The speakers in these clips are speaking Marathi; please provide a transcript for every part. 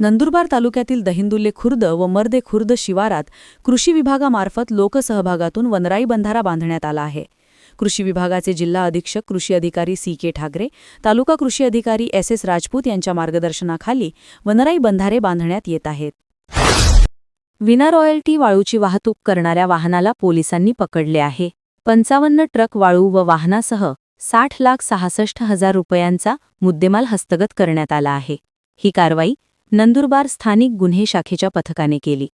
नंदुरबार तालुक्यातील दहिंदुल्ले खुर्द व मर्दे खुर्द शिवारात कृषी विभागामार्फत लोकसहभागातून वनराई बंधारा बांधण्यात आला आहे. कृषी विभागाचे जिल्हा अधीक्षक कृषी अधिकारी सी.के. ठाकरे, तालुका कृषी अधिकारी एस.एस. राजपूत यांच्या मार्गदर्शनाखाली वनराई बंधारे बांधण्यात येत आहेत. विना रॉयल्टी वाळूची वाहतूक करणाऱ्या वाहनाला पोलिसांनी पकडले आहे. 55 ट्रक वाळू व वाहनासह 60,66,000 रुपयांचा मुद्देमाल हस्तगत करण्यात आला आहे. ही कारवाई नंदुरबार स्थानिक गुन्हे शाखेच्या पथकाने केली.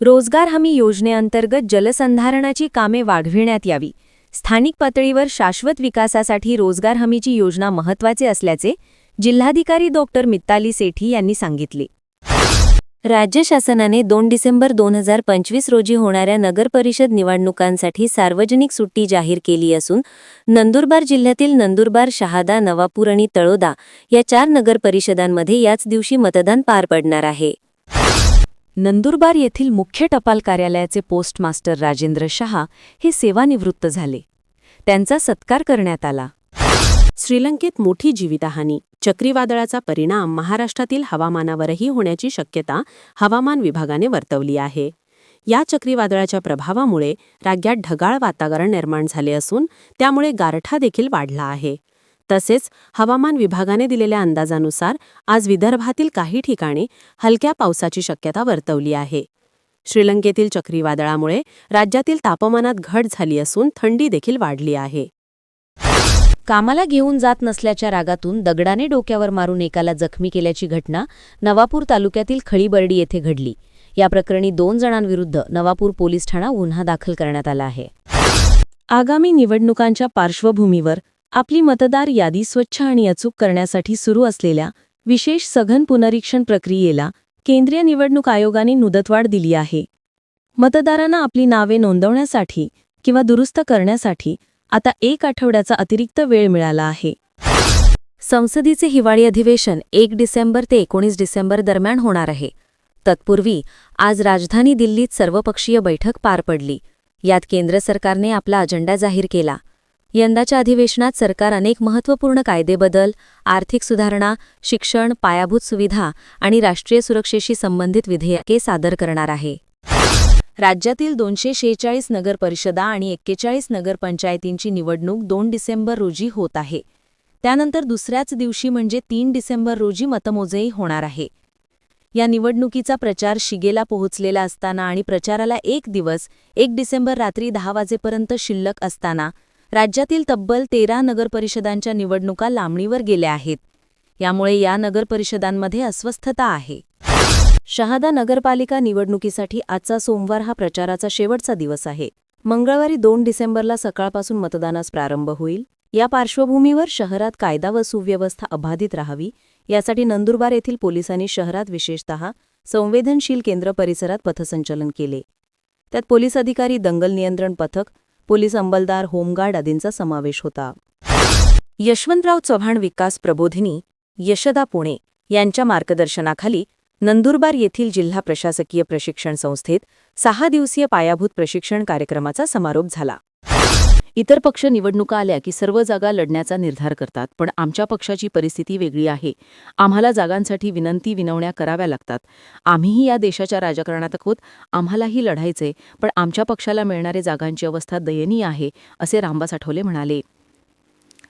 रोजगार हमी योजनेअंतर्गत जलसंधारणाची कामे वाढविण्यात यावी. स्थानिक पातळीवर शाश्वत विकासासाठी रोजगार हमीची योजना महत्त्वाचे असल्याचे जिल्हाधिकारी डॉ. मिताली सेठी यांनी सांगितले. राज्य शासनाने 2 डिसेंबर 2025 रोजी होणाऱ्या नगरपरिषद निवडणुकांसाठी सार्वजनिक सुट्टी जाहीर केली असून नंदुरबार जिल्ह्यातील नंदुरबार, शहादा, नवापूर आणि तळोदा या 4 नगरपरिषदांमध्ये याच दिवशी मतदान पार पडणार आहे. नंदुरबार येथील मुख्य टपाल कार्यालयाचे पोस्ट मास्टर राजेंद्र शहा हे सेवानिवृत्त झाले. त्यांचा सत्कार करण्यात आला. श्रीलंकेत मोठी जीवितहानी. चक्रीवादळाचा परिणाम महाराष्ट्रातील हवामानावरही होण्याची शक्यता हवामान विभागाने वर्तवली आहे. या चक्रीवादळाच्या प्रभावामुळे राज्यात ढगाळ वातावरण निर्माण झाले असून त्यामुळे गारठा देखील वाढला आहे. तसेच हवामान विभागाने दिलेल्या अंदाजानुसार आज विदर्भातील काही ठिकाणी हलक्या पावसाची शक्यता वर्तवली आहे. श्रीलंकेतील चक्रीवादळामुळे राज्यातील तापमानात घट झाली असून थंडी देखील वाढली आहे. कामाला घेऊन जात नसल्याच्या रागातून दगडाने डोक्यावर मारून एकाला जखमी केल्याची घटना नवापूर तालुक्यातील खळीबर्डी येथे घडली. या प्रकरणी 2 जणांविरुद्ध नवापूर पोलीस ठाणा गुन्हा दाखल करण्यात आला आहे. आगामी निवडणुकांच्या पार्श्वभूमीवर आपली मतदार यादी स्वच्छ आणि अचूक करण्यासाठी सुरू असलेल्या विशेष सघन पुनरीक्षण प्रक्रियेला केंद्रीय निवडणूक आयोगाने मुदतवाढ दिली आहे. मतदारांना आपली नावे नोंदवण्यासाठी किंवा दुरुस्त करण्यासाठी आता 1 आठवड्याचा अतिरिक्त वेळ मिळाला आहे. संसदेचे हिवाळी अधिवेशन 1 डिसेंबर ते 19 डिसेंबर दरम्यान होणार आहे. तत्पूर्वी आज राजधानी दिल्लीत सर्वपक्षीय बैठक पार पडली. यात केंद्र सरकारने आपला अजेंडा जाहीर केला. यंदाच्या अधिवेशनात सरकार अनेक महत्त्वपूर्ण कायदेबदल, आर्थिक सुधारणा, शिक्षण, पायाभूत सुविधा आणि राष्ट्रीय सुरक्षेशी संबंधित विधेयके सादर करणार आहे. राज्यातील 246 नगरपरिषदा आणि 41 नगरपंचायतींची निवडणूक 2 डिसेंबर रोजी होत आहे. त्यानंतर दुसऱ्याच दिवशी म्हणजे 3 डिसेंबर रोजी मतमोजणी होणार आहे. या निवडणुकीचा प्रचार शिगेला पोहोचलेला असताना आणि प्रचाराला 1 दिवस 1 डिसेंबर रात्री 10 वाजेपर्यंत शिल्लक असताना राज्यातील तब्बल 13 नगरपरिषदांच्या निवडणुका लांबणीवर गेल्या आहेत. यामुळे या नगरपरिषदांमध्ये अस्वस्थता आहे. शहादा नगरपालिका निवडणुकीसाठी आजचा सोमवार हा प्रचाराचा शेवटचा दिवस आहे. मंगळवारी 2 डिसेंबरला सकाळपासून मतदानास प्रारंभ होईल. या पार्श्वभूमीवर शहरात कायदा व सुव्यवस्था अबाधित राहावी यासाठी नंदुरबार येथील पोलिसांनी शहरात विशेषतः संवेदनशील केंद्र परिसरात पथसंचलन केले. त्यात पोलीस अधिकारी, दंगल नियंत्रण पथक, पोलीस अंमलदार, होमगार्ड आदींचा समावेश होता. यशवंतराव चव्हाण विकास प्रबोधिनी, यशदा पुणे यांच्या मार्गदर्शनाखाली नंदुरबार येथील जिल्हा प्रशासकीय प्रशिक्षण संस्थेत 6 दिवसीय पायाभूत प्रशिक्षण कार्यक्रमाचा समारोप झाला. इतर पक्ष निवडणुका आल्या की सर्व जागा लढण्याचा निर्धार करतात, पण आमच्या पक्षाची परिस्थिती वेगळी आहे. आम्हाला जागांसाठी विनंत्या कराव्या लागतात. आम्हीही या देशाच्या राजकारणात आहोत. आम्हालाही लढायचे, पण आमच्या पक्षाला मिळणारे जागांची अवस्था दयनीय आहे, असे रामदास आठवले म्हणाले.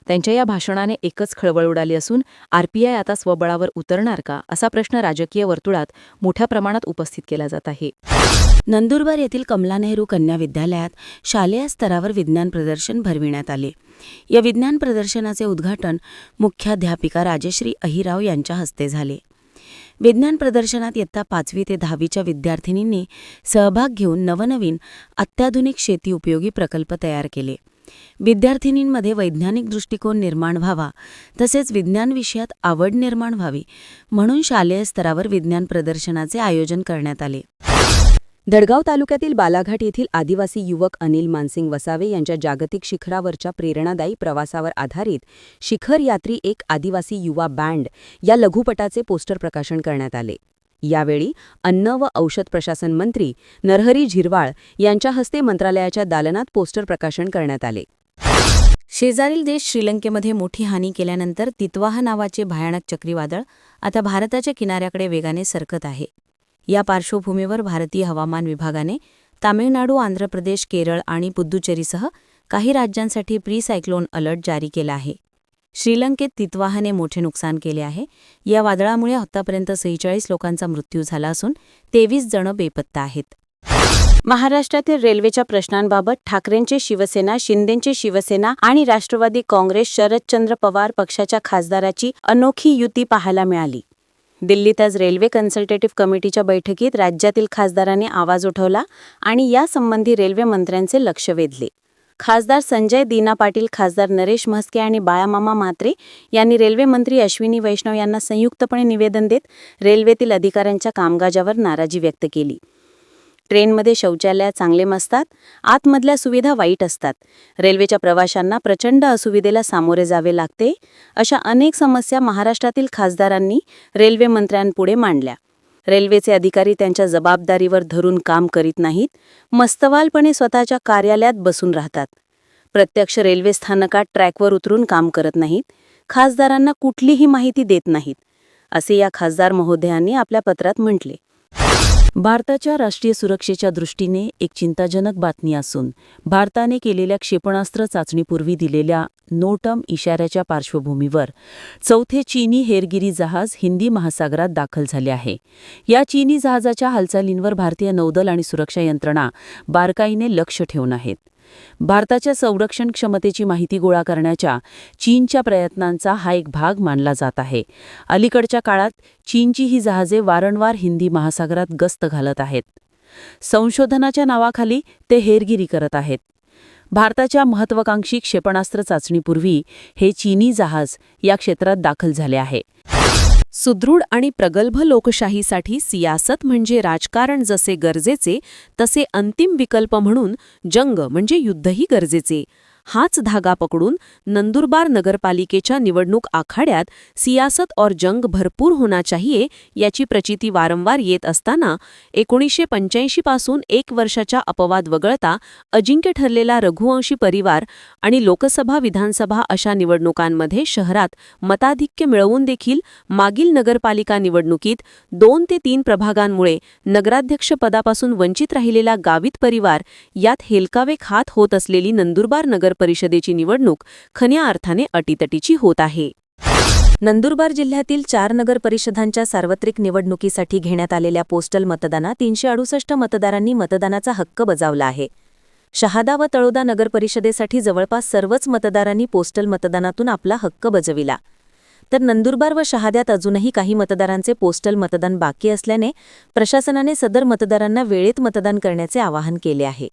त्यांच्या या भाषणाने एकच खळबळ उडाली असून आरपीआय आता स्वबळावर उतरणार का, असा प्रश्न राजकीय वर्तुळात मोठ्या प्रमाणात उपस्थित केला जात आहे. नंदुरबार येथील कमला नेहरू कन्या विद्यालयात शालेय स्तरावर विज्ञान प्रदर्शन भरविण्यात आले. या विज्ञान प्रदर्शनाचे उद्घाटन मुख्याध्यापिका राजश्री अहिराव यांच्या हस्ते झाले. विज्ञान प्रदर्शनात इयत्ता 5वी ते 10वीच्या विद्यार्थिनींनी सहभाग घेऊन नवनवीन अत्याधुनिक शेती उपयोगी प्रकल्प तयार केले. विद्यार्थिनींमध्ये वैज्ञानिक दृष्टिकोन निर्माण व्हावा तसेच विज्ञान विषयात आवड निर्माण व्हावी म्हणून शालेय स्तरावर विज्ञान प्रदर्शनाचे आयोजन करण्यात आले. दडगाव तालुक्यातील बालाघाट येथील आदिवासी युवक अनिल मानसिंग वसावे यांच्या जागतिक शिखरावरच्या प्रेरणादायी प्रवासावर आधारित शिखर यात्री एक आदिवासी युवा बँड या लघुपटाचे पोस्टर प्रकाशन करण्यात आले. यावेळी अन्न व औषध प्रशासन मंत्री नरहरी झिरवाळ यांच्या हस्ते मंत्रालयाच्या दालनात पोस्टर प्रकाशन करण्यात आले. शेजारील देश श्रीलंकेमध्ये मोठी हानी केल्यानंतर तितवाह नावाचे भयानक चक्रीवादळ आता भारताच्या किनाऱ्याकडे वेगाने सरकत आहे. या पार्श्वभूमीवर भारतीय हवामान विभागाने तामिळनाडू, आंध्र प्रदेश, केरळ आणि पुद्दुचेरीसह काही राज्यांसाठी प्री सायक्लोन अलर्ट जारी केला आहे. श्रीलंकेत तितवाहने मोठे नुकसान केले आहे. या वादळामुळे आतापर्यंत 46 लोकांचा मृत्यू झाला असून 23 जण बेपत्ता आहेत. महाराष्ट्रातील रेल्वेच्या प्रश्नांबाबत ठाकरेंचे शिवसेना, शिंदेंचे शिवसेना आणि राष्ट्रवादी काँग्रेस शरदचंद्र पवार पक्षाच्या खासदाराची अनोखी युती पाहायला मिळाली. दिल्लीत आज रेल्वे कन्सल्टेटिव्ह कमिटीच्या बैठकीत राज्यातील खासदारांनी आवाज उठवला आणि यासंबंधी रेल्वे मंत्र्यांचे लक्ष वेधले. खासदार संजय दीना पाटील, खासदार नरेश म्हस्के आणि बाळामामा म्हात्रे यांनी रेल्वे मंत्री अश्विनी वैष्णव यांना संयुक्तपणे निवेदन देत रेल्वेतील अधिकाऱ्यांच्या कामकाजावर नाराजी व्यक्त केली. ट्रेनमध्ये शौचालय चांगले नसतात, आतमधल्या सुविधा वाईट असतात, रेल्वेच्या प्रवाशांना प्रचंड असुविधेला सामोरे जावे लागते, अशा अनेक समस्या महाराष्ट्रातील खासदारांनी रेल्वे मंत्र्यांपुढे मांडल्या. रेल्वेचे अधिकारी त्यांच्या जबाबदारीवर धरून काम करीत नाहीत, मस्तवालपणे स्वतःच्या कार्यालयात बसून राहतात, प्रत्यक्ष रेल्वे स्थानकात ट्रॅकवर उतरून काम करत नाहीत, खासदारांना कुठलीही माहिती देत नाहीत, असे या खासदार महोदयांनी आपल्या पत्रात म्हटले. भारताच्या राष्ट्रीय सुरक्षेच्या दृष्टीने एक चिंताजनक बातमी असून भारताने केलेल्या क्षेपणास्त्र चाचणीपूर्वी दिलेल्या नो टर्म इशाऱ्याच्या पार्श्वभूमीवर चौथे चीनी हेरगिरी जहाज हिंदी महासागरात दाखल झाले आहे. या चीनी जहाजाच्या हालचालींवर भारतीय नौदल आणि सुरक्षा यंत्रणा बारकाईने लक्ष ठेवून आहेत. भारताच्या संरक्षण क्षमतेची माहिती गोळा करण्याच्या चीनच्या प्रयत्नांचा हा एक भाग मानला जात आहे. अलीकडच्या काळात चीनची ही जहाजे वारंवार हिंदी महासागरात गस्त घालत आहेत. संशोधनाच्या नावाखाली ते हेरगिरी करत आहेत. भारताच्या महत्त्वाकांक्षी क्षेपणास्त्र चाचणीपूर्वी हे चीनी जहाज या क्षेत्रात दाखल झाले आहे. सुदृढ आणि प्रगल्भ लोकशाहीसाठी सियासत म्हणजे राजकारण जसे गरजेचे तसे अंतिम विकल्प म्हणून जंग म्हणजे युद्धही गरजेचे. हाच धागा पकडून नंदुरबार नगरपालिकेच्या निवडणूक आखाड्यात सियासत और जंग भरपूर होना चाहिए याची प्रचिती वारंवार येत असताना 1985 पासून 1 वर्षाच्या अपवाद वगळता अजिंक्य ठरलेला रघुवंशी परिवार आणि लोकसभा, विधानसभा अशा निवडणुकांमध्ये शहरात मताधिक्य मिळवून देखील मागील नगरपालिका निवडणुकीत 2 ते 3 प्रभागांमुळे नगराध्यक्ष पदापासून वंचित राहिलेला गावित परिवार यात हेलकावे खात होत असलेली नंदुरबार नगर परिषदेची निवडणूक खऱ्या अर्थाने अटीतटीची होत आहे. नंदुरबार जिल्ह्यातील 4 नगर परिषदांच्या सार्वत्रिक निवडणुकीसाठी घेण्यात आलेल्या पोस्टल मतदानात 368 मतदारांनी मतदानाचा हक्क बजावला आहे. शहादा व तळोदा नगर परिषदेसाठी जवळपास सर्वच मतदारांनी पोस्टल मतदानातून आपला हक्क बजाविला. तर नंदुरबार व शहाद्यात अजूनही काही मतदारांचे पोस्टल मतदान बाकी असल्याने प्रशासनाने सदर मतदारांना वेळेत मतदान करण्याचे आवाहन केले आहे.